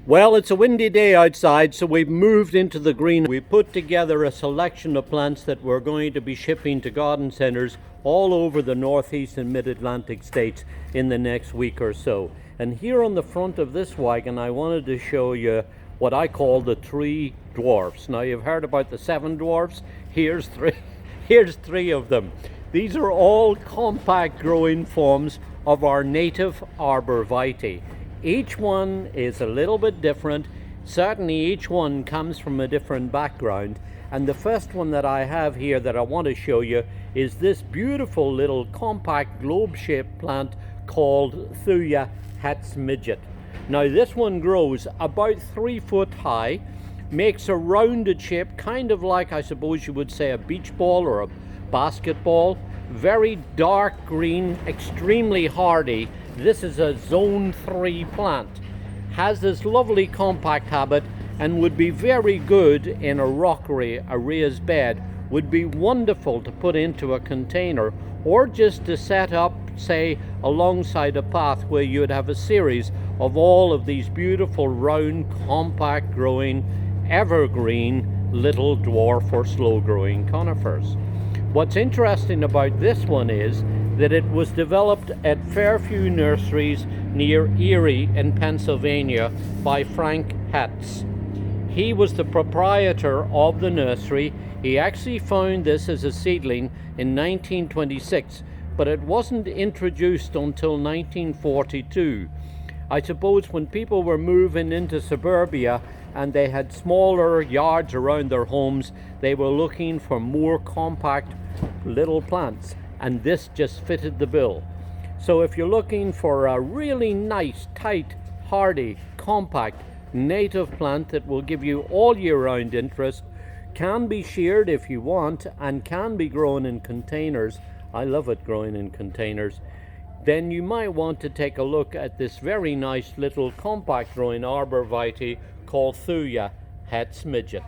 Well, it's a windy day outside, so we've moved into the green. We put together a selection of plants that we're going to be shipping to garden centers all over the Northeast and Mid-Atlantic states in the next week or so. And here on the front of this wagon, I wanted to show you what I call the 3 dwarfs. Now, you've heard about the 7 dwarfs. Here's three of them. These are all compact growing forms of our native arborvitae. Each one is a little bit different. Certainly each one comes from a different background. And the first one that I have here that I want to show you is this beautiful little compact globe-shaped plant called Thuja Hetz Midget. Now this one grows about 3 foot high, makes a rounded shape, kind of like, I suppose you would say, a beach ball or a basketball. Very dark green, extremely hardy. This is a zone 3 plant. Has this lovely compact habit and would be very good in a rockery, a raised bed. Would be wonderful to put into a container or just to set up, say, alongside a path where you would have a series of all of these beautiful round, compact growing, evergreen little dwarf or slow growing conifers. What's interesting about this one is that it was developed at Fairview Nurseries near Erie in Pennsylvania by Frank Hetz. He was the proprietor of the nursery. He actually found this as a seedling in 1926, but it wasn't introduced until 1942. I suppose when people were moving into suburbia and they had smaller yards around their homes, they were looking for more compact little plants, and this just fitted the bill. So if you're looking for a really nice, tight, hardy, compact, native plant that will give you all year round interest, can be sheared if you want, and can be grown in containers. I love it growing in containers. Then you might want to take a look at this very nice little compact growing arborvitae called Thuja Hetz Midget.